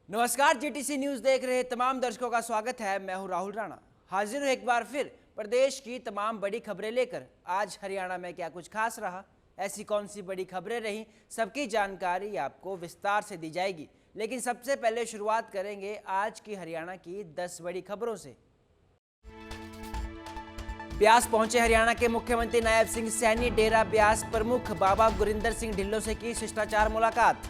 नमस्कार, GTC news देख रहे तमाम दर्शकों का स्वागत है। मैं हूं राहुल राणा, हाजिर हूं एक बार फिर प्रदेश की तमाम बड़ी खबरें लेकर। आज हरियाणा में क्या कुछ खास रहा, ऐसी कौन सी बड़ी खबरें रहीं, सबकी जानकारी आपको विस्तार से दी जाएगी। लेकिन सबसे पहले शुरुआत करेंगे आज की हरियाणा की 10 बड़ी खबरों से। ब्यास पहुंचे हरियाणा के मुख्यमंत्री नायब सिंह सैनी। डेरा ब्यास प्रमुख बाबा गुरिंदर सिंह ढिल्लों से की शिष्टाचार मुलाकात।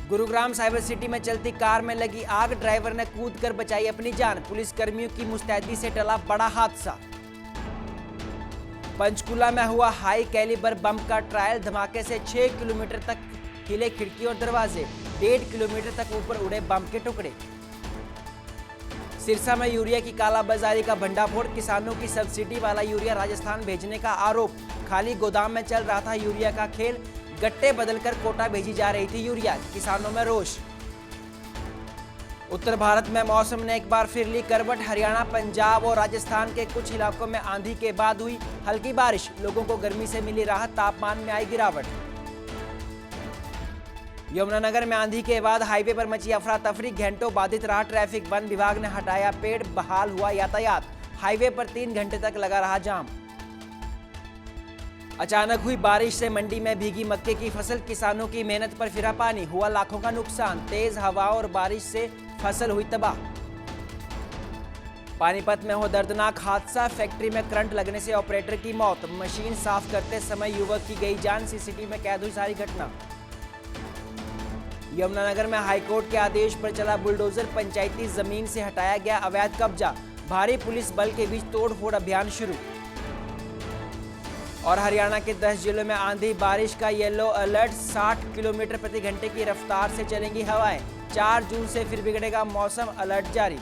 गुरुग्राम साइबर सिटी में चलती कार में लगी आग, ड्राइवर ने कूदकर बचाई अपनी जान। पुलिस कर्मियों की मुस्तैदी से टला बड़ा हादसा। पंचकुला में हुआ हाई कैलिबर बम का ट्रायल, धमाके से 6 किलोमीटर तक हिले खिड़की और दरवाजे, 1.5 किलोमीटर तक ऊपर उड़े बम के टुकड़े। सिरसा में यूरिया की कालाबाजारी का भंडाफोड़, किसानों की सब्सिडी वाला यूरिया राजस्थान भेजने का आरोप। खाली गोदाम में चल रहा था यूरिया का खेल, गट्टे बदलकर कोटा भेजी जा रही थी यूरिया, किसानों में रोष। उत्तर भारत में मौसम ने एक बार फिर ली करवट, हरियाणा, पंजाब और राजस्थान के कुछ इलाकों में आंधी के बाद हुई हल्की बारिश, लोगों को गर्मी से मिली राहत, तापमान में आई गिरावट। यमुनानगर में आंधी के बाद हाईवे पर मची अफरा तफरी, घंटों बाधित रहा ट्रैफिक, वन विभाग ने हटाया पेड़, बहाल हुआ यातायात, हाईवे पर 3 घंटे तक लगा रहा जाम। अचानक हुई बारिश से मंडी में भीगी मक्के की फसल, किसानों की मेहनत पर फिरा पानी, हुआ लाखों का नुकसान, तेज हवा और बारिश से फसल हुई तबाह। पानीपत में हुआ दर्दनाक हादसा, फैक्ट्री में करंट लगने से ऑपरेटर की मौत, मशीन साफ करते समय युवक की गई जान, सीसीटीवी में कैद हुई सारी घटना। यमुनानगर में हाईकोर्ट के आदेश पर चला बुलडोजर, पंचायती जमीन से हटाया गया अवैध कब्जा, भारी पुलिस बल के बीच तोड़फोड़ अभियान शुरू। और हरियाणा के 10 जिलों में आंधी बारिश का येलो अलर्ट, 60 किलोमीटर प्रति घंटे की रफ्तार से चलेंगी हवाएं, 4 जून से फिर बिगड़ेगा मौसम, अलर्ट जारी।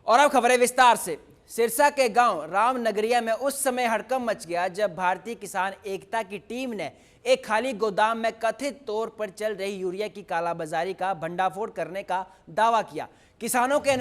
और अब खबरें विस्तार से। सिरसा के गांव रामनगरिया में उस समय हड़कंप मच गया जब भारतीय किसान एकता की टीम ने एक खाली गोदाम में कथित तौर पर चल रही यूरिया की कालाबाजारी का भंडाफोड़ करने का दावा किया। किसानों के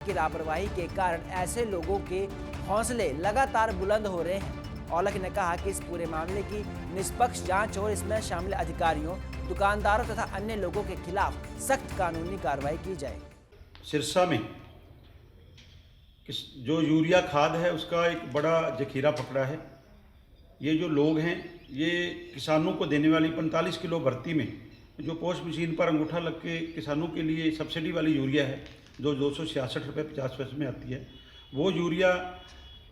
की लापरवाही के कारण ऐसे लोगों के हौसले लगातार बुलंद हो रहे हैं। औलख ने कहा कि इस पूरे मामले की निष्पक्ष जांच और इसमें शामिल अधिकारियों, दुकानदारों तथा अन्य लोगों के खिलाफ सख्त कानूनी कार्रवाई की जाए। सिरसा में जो यूरिया खाद है उसका एक बड़ा जखीरा पकड़ा है। ये जो लोग हैं ये किसानों को देने वाली 45 किलो भर्ती में जो पोस्ट मशीन पर अंगूठा लग के किसानों के लिए सब्सिडी वाली यूरिया है जो 266 रुपये 50 पैसे में आती है, वो यूरिया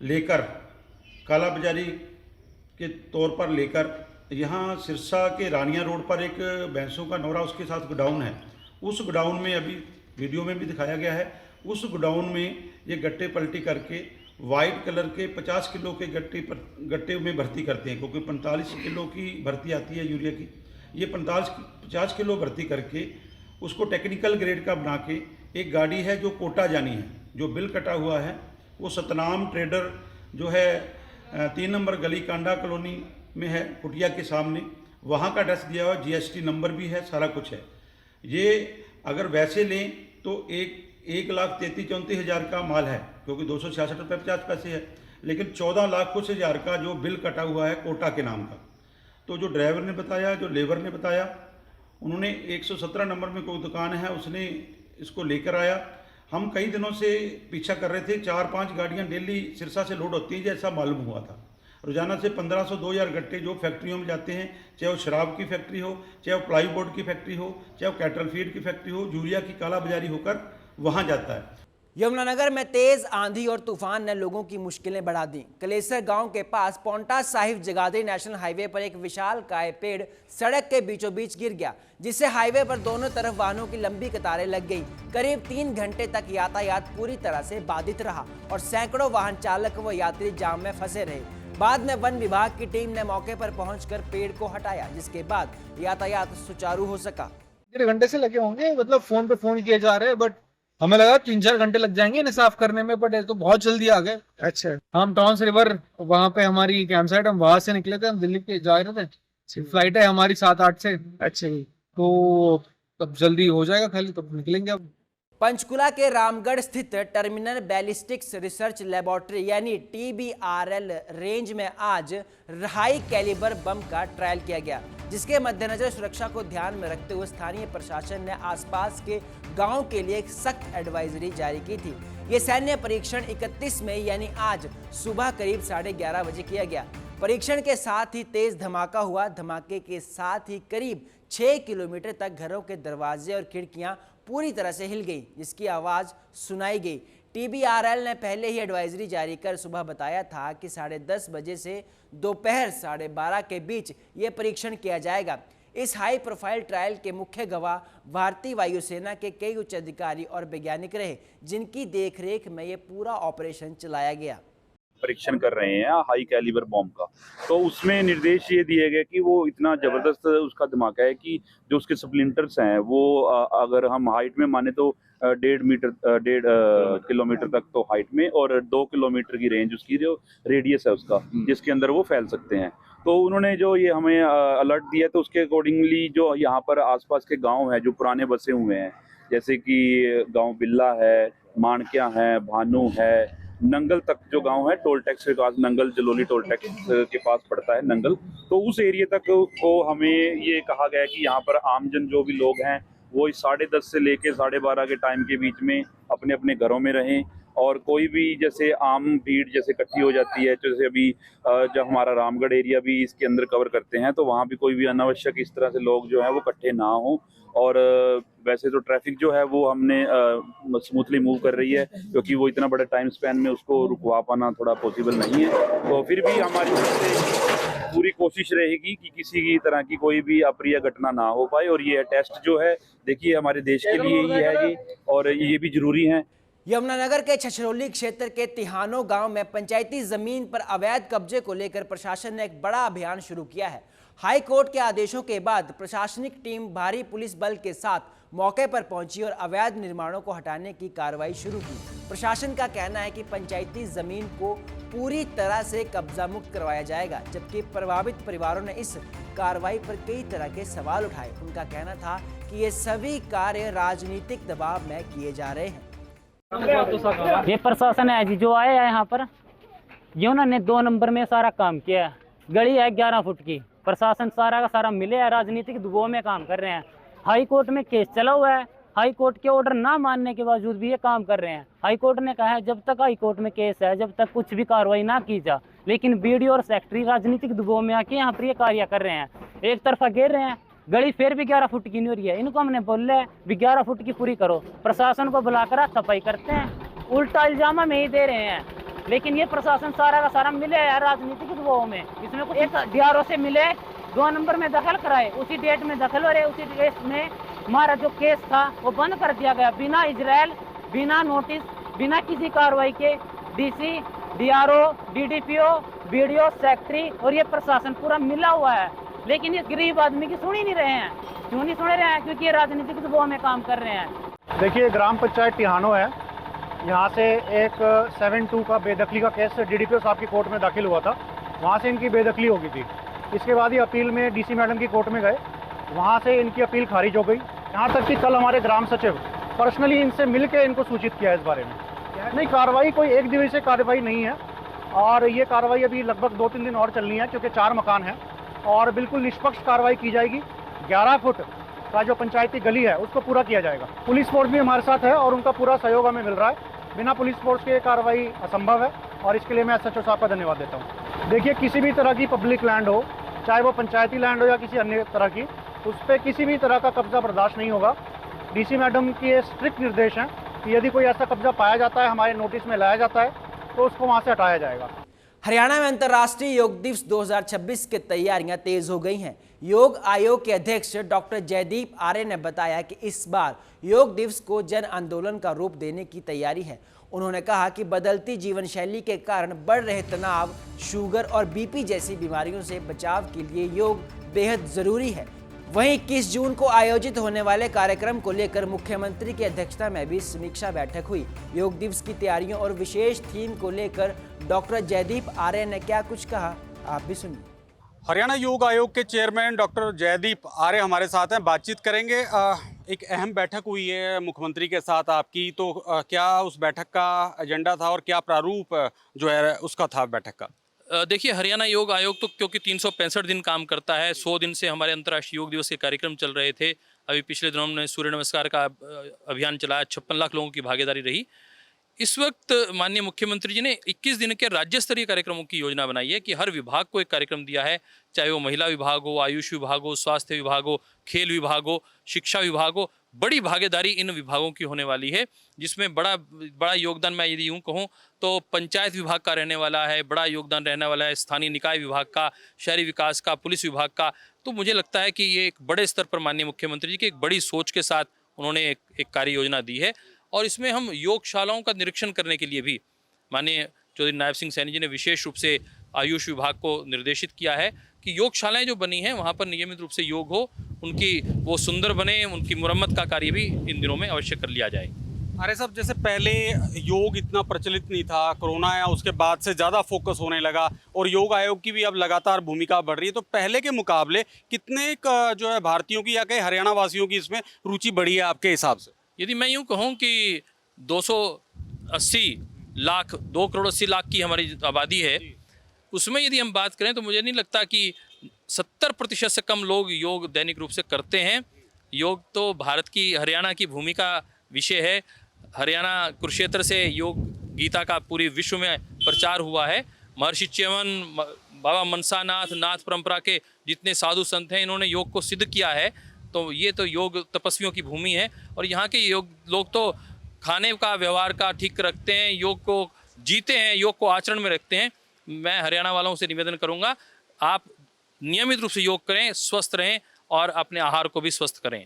लेकर कालाबाजारी के तौर पर लेकर यहाँ सिरसा के रानिया रोड पर एक भैंसों का नौरा उसके साथ गोडाउन है, उस गोडाउन में अभी वीडियो में भी दिखाया गया है, उस गोडाउन में ये गट्टे पलटी करके वाइट कलर के 50 किलो के गट्टे में भर्ती करते हैं, क्योंकि 45 किलो की भर्ती आती है यूरिया की। ये 50 किलो भर्ती करके उसको टेक्निकल ग्रेड का बना के एक गाड़ी है जो कोटा जानी है, जो बिल कटा हुआ है, वो सतनाम ट्रेडर जो है 3 नंबर गली कांडा कॉलोनी में है, कुटिया के सामने, वहाँ का एड्रेस दिया हुआ, जीएसटी नंबर भी है, सारा कुछ है। ये अगर वैसे लें तो 1,33,34,000 का माल है, क्योंकि 266 रुपये 50 पैसे है, लेकिन 14 लाख कुछ हज़ार का जो बिल कटा हुआ है कोटा के नाम का। तो जो ड्राइवर ने बताया, जो लेबर ने बताया, उन्होंने 117 नंबर में कोई दुकान है उसने इसको लेकर आया। हम कई दिनों से पीछा कर रहे थे, 4-5 गाड़ियां डेली सिरसा से लोड होती हैं जैसा मालूम हुआ था। रोजाना से 1500-2000 गट्टे जो फैक्ट्रियों में जाते हैं, चाहे वो शराब की फैक्ट्री हो, चाहे वो प्लाई बोर्ड की फैक्ट्री हो, चाहे वो कैटल फीड की फैक्ट्री हो, यूरिया की कालाबाजारी होकर वहाँ जाता है। यमुनानगर में तेज आंधी और तूफान ने लोगों की मुश्किलें बढ़ा दी। कलेसर गांव के पास पोंटा साहिब जगाधरी नेशनल हाईवे पर एक विशालकाय पेड़ सड़क के बीचों बीच गिर गया, जिससे हाईवे पर दोनों तरफ वाहनों की लंबी कतारें लग गई। करीब 3 घंटे तक यातायात पूरी तरह से बाधित रहा और सैकड़ों वाहन चालक व यात्री जाम में फंसे रहे। बाद में वन विभाग की टीम ने मौके पर पहुंचकर पेड़ को हटाया, जिसके बाद यातायात सुचारू हो सका। 1.5 घंटे से लगे होंगे, मतलब फोन पे फोन किए जा रहे हैं, बट हमें लगा 3-4 घंटे लग जाएंगे इन्हें साफ करने में, बट ये तो बहुत जल्दी आ गए। अच्छा, हम टॉन्स रिवर वहाँ पे हमारी कैंप साइट, हम वहां से निकले थे, हम दिल्ली के जा रहे थे, फ्लाइट है हमारी 7-8 से। अच्छा, तो अब जल्दी हो जाएगा खाली, तब निकलेंगे। अब पंचकुला के रामगढ़ स्थित टर्मिनल बैलिस्टिक्स रिसर्च लेबोरेटरी यानी TBRL रेंज में आज हाई कैलिबर बम का ट्रायल किया गया, जिसके मद्देनजर सुरक्षा को ध्यान में रखते हुए स्थानीय प्रशासन ने आसपास के गांव के लिए एक सख्त एडवाइजरी जारी की थी। ये सैन्य परीक्षण 31 मई यानी आज सुबह करीब 11:30 बजे किया गया। परीक्षण के साथ ही तेज धमाका हुआ। धमाके के साथ ही करीब 6 किलोमीटर तक घरों के दरवाजे और खिड़कियां पूरी तरह से हिल गई, जिसकी आवाज सुनाई गई। TBRL ने पहले ही एडवाइजरी जारी कर सुबह बताया था कि 10:30 बजे से दोपहर 12:30 के बीच ये परीक्षण किया जाएगा। इस हाई प्रोफाइल ट्रायल के मुख्य गवाह भारतीय वायुसेना के कई उच्च अधिकारी और वैज्ञानिक रहे, जिनकी देखरेख में ये पूरा ऑपरेशन चलाया गया। परीक्षण कर रहे हैं हाई कैलिबर बॉम्ब का, तो उसमें निर्देश ये दिए गए कि वो इतना जबरदस्त उसका धमाका है कि जो उसके स्प्लिंटर्स हैं वो अगर हम हाइट में माने तो 1.5 किलोमीटर तक तो हाइट में, और 2 किलोमीटर की रेंज उसकी जो रेडियस है उसका, जिसके अंदर वो फैल सकते हैं। तो उन्होंने जो ये हमें अलर्ट दिया, तो उसके अकॉर्डिंगली जो यहाँ पर आसपास के गांव हैं जो पुराने बसे हुए हैं, जैसे कि गांव बिल्ला है, माणक्या है, भानु है, नंगल तक जो गांव है टोल टैक्स के पास, नंगल जलोली टोल टैक्स के पास पड़ता है नंगल, तो उस एरिया तक को हमें ये कहा गया है कि यहाँ पर आमजन जो भी लोग हैं वो 10:30 से लेके 12:30 के टाइम के बीच में अपने अपने घरों में रहें, और कोई भी जैसे आम भीड़ जैसे इकट्ठी हो जाती है, जैसे अभी जब हमारा रामगढ़ एरिया भी इसके अंदर कवर करते हैं, तो वहाँ भी कोई भी अनावश्यक इस तरह से लोग जो है वो इकट्ठे ना हो। और वैसे तो ट्रैफिक जो है वो हमने स्मूथली मूव कर रही है, क्योंकि वो इतना बड़ा टाइम स्पैन में उसको रुकवा पाना थोड़ा पॉसिबल नहीं है। तो फिर भी हमारी तरफ से पूरी कोशिश रहेगी कि किसी की तरह की कोई भी अप्रिय घटना ना हो पाए। और ये टेस्ट जो है देखिए हमारे देश के लिए ही है ये, और ये भी जरूरी है। यमुनानगर के छछरौली क्षेत्र के तिहानो गांव में पंचायती जमीन पर अवैध कब्जे को लेकर प्रशासन ने एक बड़ा अभियान शुरू किया है। हाई कोर्ट के आदेशों के बाद प्रशासनिक टीम भारी पुलिस बल के साथ मौके पर पहुंची और अवैध निर्माणों को हटाने की कार्रवाई शुरू की। प्रशासन का कहना है कि पंचायती जमीन को पूरी तरह से कब्जा मुक्त करवाया जाएगा, जबकि प्रभावित परिवारों ने इस कार्रवाई पर कई तरह के सवाल उठाए। उनका कहना था कि ये सभी कार्य राजनीतिक दबाव में किए जा रहे हैं। ये प्रशासन है जी जो आए हैं यहाँ पर, ये उन्होंने 2 नंबर में सारा काम किया है। गली है 11 फुट की, प्रशासन सारा का सारा मिले है, राजनीतिक दबाव में काम कर रहे हैं। हाई कोर्ट में केस चला हुआ है, हाई कोर्ट के ऑर्डर ना मानने के बावजूद भी ये काम कर रहे हैं। हाई कोर्ट ने कहा है जब तक हाई कोर्ट में केस है, जब तक कुछ भी कार्रवाई ना की जा, लेकिन बीडीओ और सेक्रेटरी राजनीतिक दबाव में आके यहाँ पर ये कार्य कर रहे हैं। एक तरफा घेर रहे हैं, गली फिर भी 11 फुट की नहीं हो रही है। इनको हमने बोल रहे भी 11 फुट की पूरी करो, प्रशासन को बुलाकर सफाई करते हैं, उल्टा इल्जाम में ही दे रहे हैं। लेकिन ये प्रशासन सारा का सारा मिले है राजनीतिक दबाव में। इसमें कुछ एक DRO से मिले, 2 नंबर में दखल कराए, उसी डेट में दखल हो रहे, उसी डेट में हमारा जो केस था वो बंद कर दिया गया, बिना इजराइल, बिना नोटिस, बिना किसी कार्रवाई के। DC, DRO, DDPO, BDO, secretary और ये प्रशासन पूरा मिला हुआ है, लेकिन ये गरीब आदमी की सुन ही नहीं रहे हैं। क्यों नहीं सुन रहे हैं? क्योंकि ये राजनीतिक दबाव में काम कर रहे हैं। देखिए, ग्राम पंचायत तिहानो है, यहाँ से एक 7-2 का बेदखली का केस DDPO साहब की कोर्ट में दाखिल हुआ था, वहाँ से इनकी बेदखली हो गई थी। इसके बाद ये अपील में DC मैडम की कोर्ट में गए, वहाँ से इनकी अपील खारिज हो गई। यहाँ तक कि कल हमारे ग्राम सचिव पर्सनली इनसे मिल के इनको सूचित किया इस बारे में। नहीं, कार्रवाई कोई एक दिवसीय कार्रवाई नहीं है, और ये कार्रवाई अभी लगभग 2-3 दिन और चलनी है, क्योंकि 4 मकान हैं, और बिल्कुल निष्पक्ष कार्रवाई की जाएगी। 11 फुट का जो पंचायती गली है उसको पूरा किया जाएगा। पुलिस फोर्स भी हमारे साथ है और उनका पूरा सहयोग हमें मिल रहा है। बिना पुलिस फोर्स के कार्रवाई असंभव है, और इसके लिए मैं SHO साहब का धन्यवाद देता हूँ। देखिए, किसी भी तरह की पब्लिक लैंड हो, चाहे वो पंचायती लैंड हो या किसी अन्य तरह की, उस पर किसी भी तरह का कब्जा बर्दाश्त नहीं होगा। डीसी मैडम के स्ट्रिक्ट निर्देश हैं कि यदि कोई ऐसा कब्जा पाया जाता है, हमारे नोटिस में लाया जाता है, तो उसको वहाँ से हटाया जाएगा। हरियाणा में अंतर्राष्ट्रीय योग दिवस 2026 की तैयारियां तेज हो गई हैं। योग आयोग के अध्यक्ष डॉक्टर जयदीप आर्य ने बताया कि इस बार योग दिवस को जन आंदोलन का रूप देने की तैयारी है। उन्होंने कहा कि बदलती जीवन शैली के कारण बढ़ रहे तनाव, शुगर और बीपी जैसी बीमारियों से बचाव के लिए योग बेहद जरूरी है। वहीं 21 जून को आयोजित होने वाले कार्यक्रम को लेकर मुख्यमंत्री की अध्यक्षता में भी समीक्षा बैठक हुई। योग दिवस की तैयारियों और विशेष थीम को लेकर डॉक्टर जयदीप आर्य ने क्या कुछ कहा, आप भी सुनिए। हरियाणा योग आयोग के चेयरमैन डॉक्टर जयदीप आर्य हमारे साथ हैं, बातचीत करेंगे। एक अहम बैठक हुई है मुख्यमंत्री के साथ आपकी, तो क्या उस बैठक का एजेंडा था और क्या प्रारूप जो है उसका था बैठक का? देखिए, हरियाणा योग आयोग तो क्योंकि 365 दिन काम करता है, 100 दिन से हमारे अंतर्राष्ट्रीय योग दिवस के कार्यक्रम चल रहे थे। अभी पिछले दिनों हमने सूर्य नमस्कार का अभियान चलाया, 56 लाख लोगों की भागीदारी रही। इस वक्त माननीय मुख्यमंत्री जी ने 21 दिन के राज्य स्तरीय कार्यक्रमों की योजना बनाई है कि हर विभाग को एक कार्यक्रम दिया है, चाहे वो महिला विभाग हो, आयुष विभाग हो, स्वास्थ्य विभाग हो, खेल विभाग हो, शिक्षा विभाग हो। बड़ी भागीदारी इन विभागों की होने वाली है, जिसमें बड़ा योगदान, मैं यदि यूँ कहूँ तो पंचायत विभाग का रहने वाला है, बड़ा योगदान रहने वाला है स्थानीय निकाय विभाग का, शहरी विकास का, पुलिस विभाग का। तो मुझे लगता है कि ये एक बड़े स्तर पर माननीय मुख्यमंत्री जी की एक बड़ी सोच के साथ उन्होंने एक कार्य योजना दी है। और इसमें हम योगशालाओं का निरीक्षण करने के लिए भी माननीय चौधरी नायब सिंह सैनी जी ने विशेष रूप से आयुष विभाग को निर्देशित किया है कि योगशालाएं जो बनी हैं वहाँ पर नियमित रूप से योग हो, उनकी वो सुंदर बने, उनकी मुरम्मत का कार्य भी इन दिनों में अवश्य कर लिया जाए। अरे साहब, जैसे पहले योग इतना प्रचलित नहीं था, कोरोना आया उसके बाद से ज़्यादा फोकस होने लगा और योग आयोग की भी अब लगातार भूमिका बढ़ रही है, तो पहले के मुकाबले कितने जो है भारतीयों की या कहीं हरियाणा वासियों की इसमें रुचि बढ़ी है आपके हिसाब से? यदि मैं यूँ कहूँ कि 280 लाख 2 करोड़ 80 लाख की हमारी आबादी है, उसमें यदि हम बात करें तो मुझे नहीं लगता कि 70% से कम लोग योग दैनिक रूप से करते हैं। योग तो भारत की, हरियाणा की भूमिका विषय है। हरियाणा कुरुक्षेत्र से योग गीता का पूरे विश्व में प्रचार हुआ है। महर्षि च्यवन, बाबा मनसानाथ, नाथ परंपरा के जितने साधु संत हैं, इन्होंने योग को सिद्ध किया है। तो ये तो योग तपस्वियों की भूमि है और यहाँ के योग लोग तो खाने का, व्यवहार का ठीक रखते हैं, योग को जीते हैं, योग को आचरण में रखते हैं। मैं हरियाणा वालों से निवेदन करूँगा, आप नियमित रूप से योग करें, स्वस्थ रहें और अपने आहार को भी स्वस्थ करें।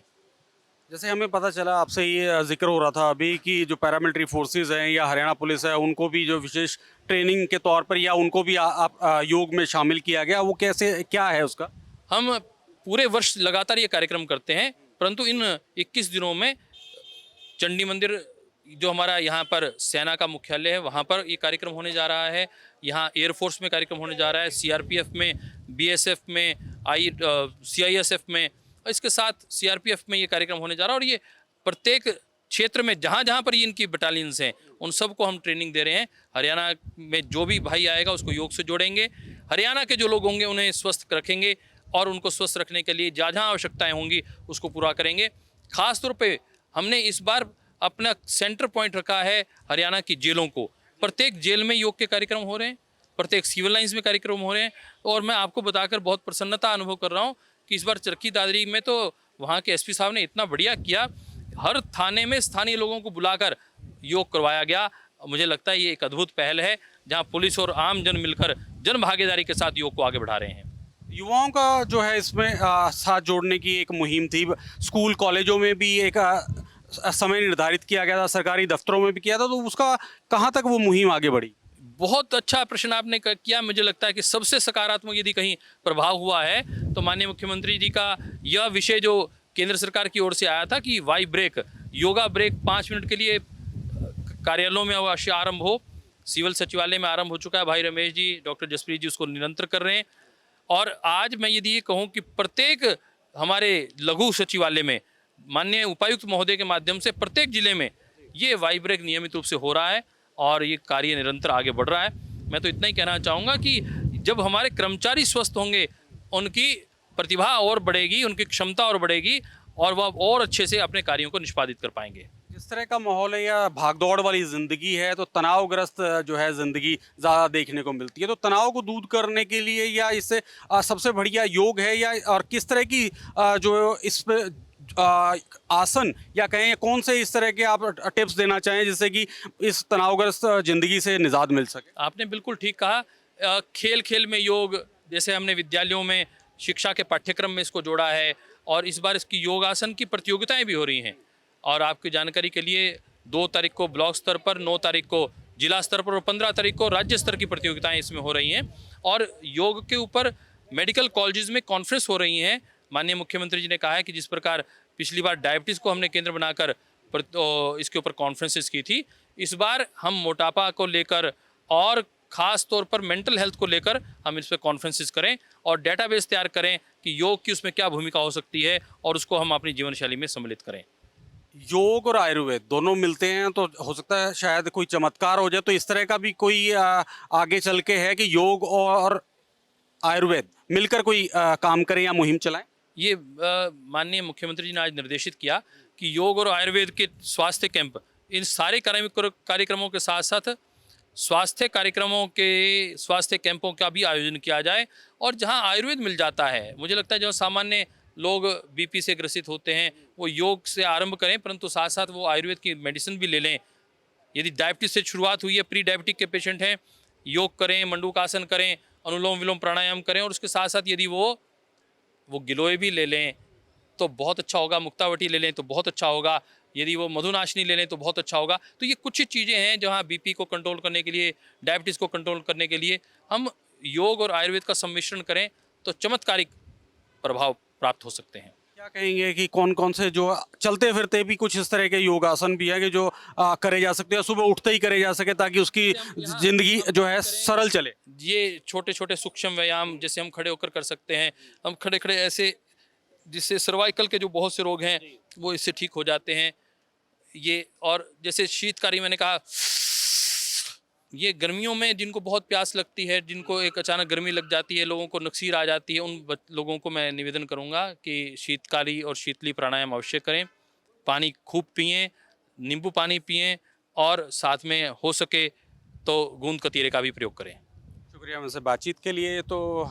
जैसे हमें पता चला, आपसे ये जिक्र हो रहा था अभी कि जो पैरामिलिट्री फोर्सेस हैं या हरियाणा पुलिस है, उनको भी जो विशेष ट्रेनिंग के तौर पर या उनको भी योग में शामिल किया गया, वो कैसे, क्या है उसका? हम पूरे वर्ष लगातार ये कार्यक्रम करते हैं, परंतु इन 21 दिनों में चंडी मंदिर जो हमारा यहाँ पर सेना का मुख्यालय है, वहाँ पर ये कार्यक्रम होने जा रहा है। यहाँ एयरफोर्स में कार्यक्रम होने जा रहा है, सीआरपीएफ में, बीएसएफ में, सीआईएसएफ में, इसके साथ सीआरपीएफ में ये कार्यक्रम होने जा रहा है। और ये प्रत्येक क्षेत्र में जहाँ जहाँ पर इनकी बटालियंस हैं, उन सबको हम ट्रेनिंग दे रहे हैं। हरियाणा में जो भी भाई आएगा उसको योग से जोड़ेंगे। हरियाणा के जो लोग होंगे उन्हें स्वस्थ रखेंगे और उनको स्वस्थ रखने के लिए जहाँ जहाँ आवश्यकताएँ होंगी उसको पूरा करेंगे। खास तौर पे हमने इस बार अपना सेंटर पॉइंट रखा है हरियाणा की जेलों को। प्रत्येक जेल में योग के कार्यक्रम हो रहे हैं, प्रत्येक सिविल लाइंस में कार्यक्रम हो रहे हैं। और मैं आपको बताकर बहुत प्रसन्नता अनुभव कर रहा हूँ कि इस बार चरखी दादरी में तो वहाँ के एसपी साहब ने इतना बढ़िया किया, हर थाने में स्थानीय लोगों को बुलाकर योग करवाया गया। मुझे लगता है ये एक अद्भुत पहल है, जहाँ पुलिस और आम जन मिलकर जन भागीदारी के साथ योग को आगे बढ़ा रहे हैं। युवाओं का जो है इसमें साथ जोड़ने की एक मुहिम थी। स्कूल कॉलेजों में भी एक समय निर्धारित किया गया था, सरकारी दफ्तरों में भी किया था, तो उसका कहाँ तक वो मुहिम आगे बढ़ी? बहुत अच्छा प्रश्न आपने किया। मुझे लगता है कि सबसे सकारात्मक यदि कहीं प्रभाव हुआ है तो माननीय मुख्यमंत्री जी का यह विषय जो केंद्र सरकार की ओर से आया था कि Y break, yoga break 5 minute के लिए कार्यालयों में अवश्य आरंभ हो। सिविल सचिवालय में आरंभ हो चुका है, भाई रमेश जी, डॉक्टर जसप्रीत जी उसको निरंतर कर रहे हैं। और आज मैं यदि ये कहूँ कि प्रत्येक हमारे लघु सचिवालय में माननीय उपायुक्त महोदय के माध्यम से प्रत्येक जिले में ये वाई ब्रेक नियमित रूप से हो रहा है और ये कार्य निरंतर आगे बढ़ रहा है। मैं तो इतना ही कहना चाहूँगा कि जब हमारे कर्मचारी स्वस्थ होंगे, उनकी प्रतिभा और बढ़ेगी, उनकी क्षमता और बढ़ेगी और वह और अच्छे से अपने कार्यों को निष्पादित कर पाएंगे। जिस इस तरह का माहौल है या भागदौड़ वाली ज़िंदगी है तो तनावग्रस्त जो है ज़िंदगी ज़्यादा देखने को मिलती है। तो तनाव को दूर करने के लिए या इससे सबसे बढ़िया योग है या और किस तरह की जो इस पे आसन या कहें कौन से इस तरह के आप टिप्स देना चाहें जिससे कि इस तनावग्रस्त ज़िंदगी से निजात मिल सके? आपने बिल्कुल ठीक कहा। खेल खेल में योग, जैसे हमने विद्यालयों में शिक्षा के पाठ्यक्रम में इसको जोड़ा है और इस बार इसकी योगासन की प्रतियोगिताएं भी हो रही हैं। और आपकी जानकारी के लिए 2 तारीख को ब्लॉक स्तर पर, 9 तारीख को जिला स्तर पर और 15 तारीख को राज्य स्तर की प्रतियोगिताएं इसमें हो रही हैं। और योग के ऊपर मेडिकल कॉलेजेस में कॉन्फ्रेंस हो रही हैं। माननीय मुख्यमंत्री जी ने कहा है कि जिस प्रकार पिछली बार डायबिटीज़ को हमने केंद्र बनाकर इसके ऊपर कॉन्फ्रेंसेस की थी, इस बार हम मोटापा को लेकर और ख़ास तौर पर मेंटल हेल्थ को लेकर हम इस पर कॉन्फ्रेंसेस करें और डेटाबेस तैयार करें कि योग की उसमें क्या भूमिका हो सकती है और उसको हम अपनी जीवन शैली में सम्मिलित करें। योग और आयुर्वेद दोनों मिलते हैं तो हो सकता है शायद कोई चमत्कार हो जाए। तो इस तरह का भी कोई आगे चल के है कि योग और आयुर्वेद मिलकर कोई काम करें या मुहिम चलाएं? ये माननीय मुख्यमंत्री जी ने आज निर्देशित किया कि योग और आयुर्वेद के स्वास्थ्य कैंप, इन सारे कार्यक्रमों के साथ साथ स्वास्थ्य कैंपों का भी आयोजन किया जाए। और जहां आयुर्वेद मिल जाता है, मुझे लगता है जो सामान्य लोग बीपी से ग्रसित होते हैं वो योग से आरंभ करें, परंतु साथ साथ वो आयुर्वेद की मेडिसिन भी ले लें। यदि डायबिटीज से शुरुआत हुई है, प्री डायबिटिक के पेशेंट हैं, योग करें, मंडूकासन करें, अनुलोम विलोम प्राणायाम करें और उसके साथ साथ यदि वो गिलोय भी ले लें तो बहुत अच्छा होगा, मुक्तावटी ले लें तो बहुत अच्छा होगा, यदि वो मधुनाशनी ले लें तो बहुत अच्छा होगा। तो ये कुछ चीज़ें हैं जहाँ बीपी को कंट्रोल करने के लिए, डायबिटीज़ को कंट्रोल करने के लिए हम योग और आयुर्वेद का सम्मिश्रण करें तो चमत्कारिक प्रभाव प्राप्त हो सकते हैं। क्या कहेंगे कि कौन कौन से जो चलते फिरते भी कुछ इस तरह के योगासन भी है कि जो करे जा सकते हैं, सुबह उठते ही करे जा सके ताकि उसकी ज़िंदगी जो है सरल चले? ये छोटे छोटे सूक्ष्म व्यायाम जैसे हम खड़े होकर कर सकते हैं। हम खड़े खड़े ऐसे, जिससे सर्वाइकल के जो बहुत से रोग हैं वो इससे ठीक हो जाते हैं। ये और जैसे शीतकारी, मैंने कहा, ये गर्मियों में जिनको बहुत प्यास लगती है, जिनको एक अचानक गर्मी लग जाती है, लोगों को नक्सीर आ जाती है, उन लोगों को मैं निवेदन करूंगा कि शीतकारी और शीतली प्राणायाम अवश्य करें। पानी खूब पिएं, नींबू पानी पिएं और साथ में हो सके तो गूंद कतीरे का भी प्रयोग करें। शुक्रिया मुझसे बातचीत के लिए। तो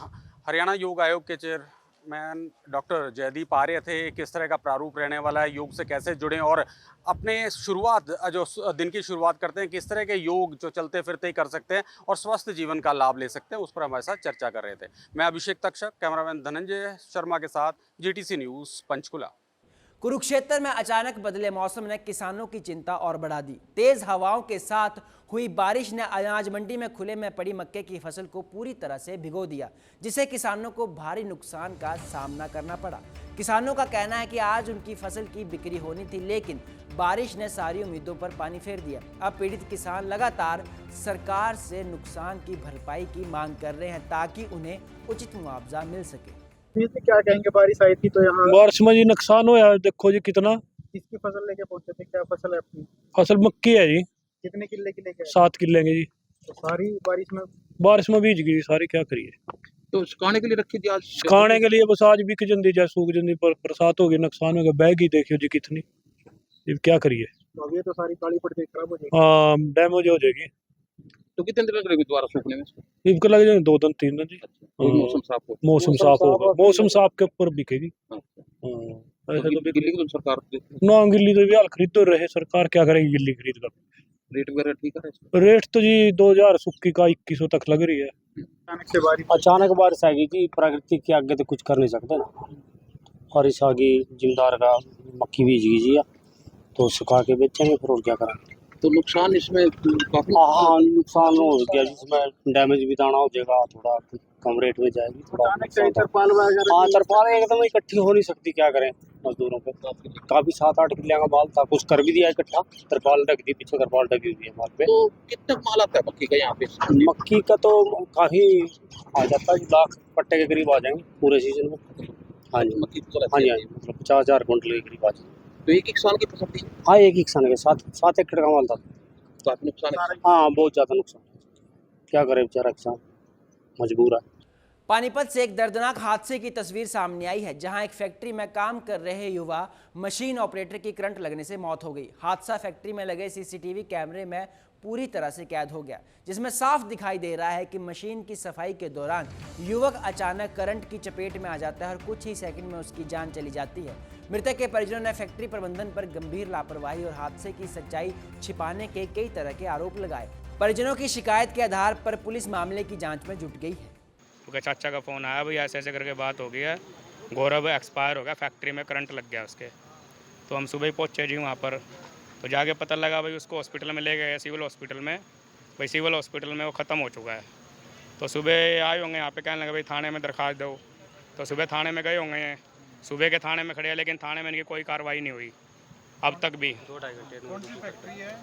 हरियाणा योग आयोग के चेयरमैन डॉक्टर जयदीप आर्य थे। किस तरह का प्रारूप रहने वाला है, योग से कैसे जुड़ें और अपने जो दिन की शुरुआत करते हैं किस तरह के योग जो चलते फिरते ही कर सकते हैं और स्वस्थ जीवन का लाभ ले सकते हैं, उस पर हमारे साथ चर्चा कर रहे थे। मैं अभिषेक तक्षक, कैमरामैन धनंजय शर्मा के साथ, GTC न्यूज़, पंचकुला। कुरुक्षेत्र में अचानक बदले मौसम ने किसानों की चिंता और बढ़ा दी। तेज हवाओं के साथ हुई बारिश ने अनाज मंडी में खुले में पड़ी मक्के की फसल को पूरी तरह से भिगो दिया, जिससे किसानों को भारी नुकसान का सामना करना पड़ा। किसानों का कहना है कि आज उनकी फसल की बिक्री होनी थी, लेकिन बारिश ने सारी उम्मीदों पर पानी फेर दिया। अब पीड़ित किसान लगातार सरकार से नुकसान की भरपाई की मांग कर रहे हैं ताकि उन्हें उचित मुआवजा मिल सके। क्या कहेंगे, बारिश आई थी तो यहाँ बारिश में जी नुकसान हुआ। देखो जी कितना। किसकी फसल लेके पहुंचे थे? क्या फसल है अपनी? फसल मक्की है जी। कितने किले की लेके? 7 किले की जी। तो सारी बारिश में बीज गई सारी, क्या करिए। तो सुखाने के लिए रखी थी? आज सुखाने के लिए बस आज बिक जंदी जा, सूख जंदी, पर बरसात हो गई, नुकसान हो गया। बैग ही देखियो जी कितनी, क्या करिए। तो अब ये तो सारी काली पड़ गई, खराब हो जाएगी। हाँ, डैमेज हो जाएगी। तो कितने दिन लग रहे दोबारा सूखने में? इनको लग जाएंगे 2 दिन 3 दिन जी। मौसम साफ हो, मौसम साफ के ऊपर बिकेगी। ऐसे तो दिल्ली की सरकार ना, गिल्ली तो भी हाल खरीद तो रहे, सरकार क्या करेगी गिल्ली खरीद कर। रेट वगैरह ठीक है? रेट तो जी 2000 सुक्की का 2100 तक लग रही है। अचानक बारिश आ गई जी, प्रकृति के आगे तो कुछ कर नहीं सकते ना। बारिश आ गई, जिम्मेदार का मक्की बीज गई जी, तो सुखा के बेचेंगे फिर, और क्या करेंगे। तो नुकसान इसमें काफी? हाँ, नुकसान हो गया जिसमें डैमेज भी दाना हो जाएगा, थोड़ा कम रेट में जाएगी थोड़ा। हाँ, तरपाल एकदम इकट्ठी हो नहीं सकती, क्या करें मजदूरों पे। काफी 7-8 किले का माल था, कुछ कर भी दिया इकट्ठा, तरपाल ढक दी, पीछे तरपाल ढकी हुई है माल पे। तो कितना माल आता है मक्की का यहाँ पे? मक्की का तो काफी आ जाता है, लाख पट्टे के करीब आ जाएंगे पूरे सीजन में। हाँ जी, मक्की हाँ जी, 50,000 कुंटल के करीब आ जाएंगे। तो एक किसान की फसल थी? हाँ, एक ही किसान के 7 एकड़ का माल था। काफी नुकसान है। हाँ, बहुत ज़्यादा नुकसान। क्या करे बेचारा किसान, मजबूर है। पानीपत से एक दर्दनाक हादसे की तस्वीर सामने आई है, जहां एक फैक्ट्री में काम कर रहे युवा मशीन ऑपरेटर की करंट लगने से मौत हो गई। हादसा फैक्ट्री में लगे सीसीटीवी कैमरे में पूरी तरह से कैद हो गया, जिसमें साफ दिखाई दे रहा है कि मशीन की सफाई के दौरान युवक अचानक करंट की चपेट में आ जाता है और कुछ ही सेकंड में उसकी जान चली जाती है। मृतक के परिजनों ने फैक्ट्री प्रबंधन पर गंभीर लापरवाही और हादसे की सच्चाई छिपाने के कई तरह के आरोप लगाए। परिजनों की शिकायत के आधार पर पुलिस मामले की जांच में जुट गई है। उसके चाचा का फ़ोन आया, भाई ऐसे ऐसे करके बात हो गई है, गौरव एक्सपायर हो गया, फैक्ट्री में करंट लग गया उसके। तो हम सुबह ही पहुँचे जी वहाँ पर, तो जाके पता लगा भाई उसको हॉस्पिटल में ले गए, सिविल हॉस्पिटल में। भाई सिविल हॉस्पिटल में वो ख़त्म हो चुका है। तो सुबह आए होंगे यहाँ पे, कहने लगे भाई थाने में दरखास्त दो। तो सुबह थाने में गए होंगे, सुबह के थाने में खड़े हैं, लेकिन थाने में इनकी कोई कार्रवाई नहीं हुई अब तक भी। 2-2.5 घंटे। कौन सी फैक्ट्री है?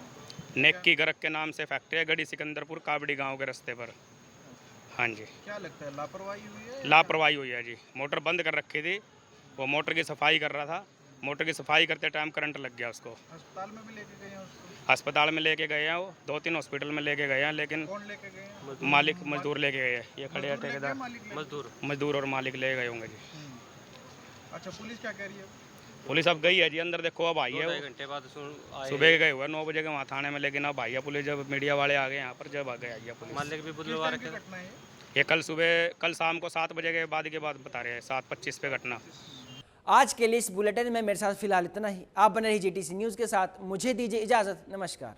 नेक्की गरक के नाम से फैक्ट्री है, गढ़ी सिकंदरपुर काबड़ी गाँव के रास्ते पर। हाँ जी। क्या लगता है, लापरवाही हुई है? लापरवाही हुई है जी। मोटर बंद कर रखी थी, वो मोटर की सफाई कर रहा था, मोटर की सफाई करते टाइम करंट लग गया उसको। अस्पताल में भी लेके गए हैं उसको? अस्पताल में लेके गए हैं, वो 2-3 हॉस्पिटल में लेके गए हैं, लेकिन कौन लेके गए हैं? मालिक मजदूर लेके गए हैं। ये खड़े हैं मजदूर लेके ठेकेदार, गए, मालिक लेके मजदूर और मालिक ले गए होंगे जी। अच्छा, पुलिस क्या कह रही है? पुलिस अब गई है जी अंदर, देखो अब आई है। 2-2.5 घंटे बाद सुबह गए हुए 9 बजे के वहाँ थाने में, लेकिन अब आई है पुलिस। जब मीडिया वाले आ गए यहाँ पर, जब आ गए आई है पुलिस। मालिक भी बुधवार की घटना है ये कल शाम को 7 बजे के बाद बता रहे हैं, 7:25 पे घटना। आज के लिए इस बुलेटिन में मेरे साथ फिलहाल इतना ही। आप बने रहिए GTC न्यूज़ के साथ। मुझे दीजिए इजाज़त। नमस्कार।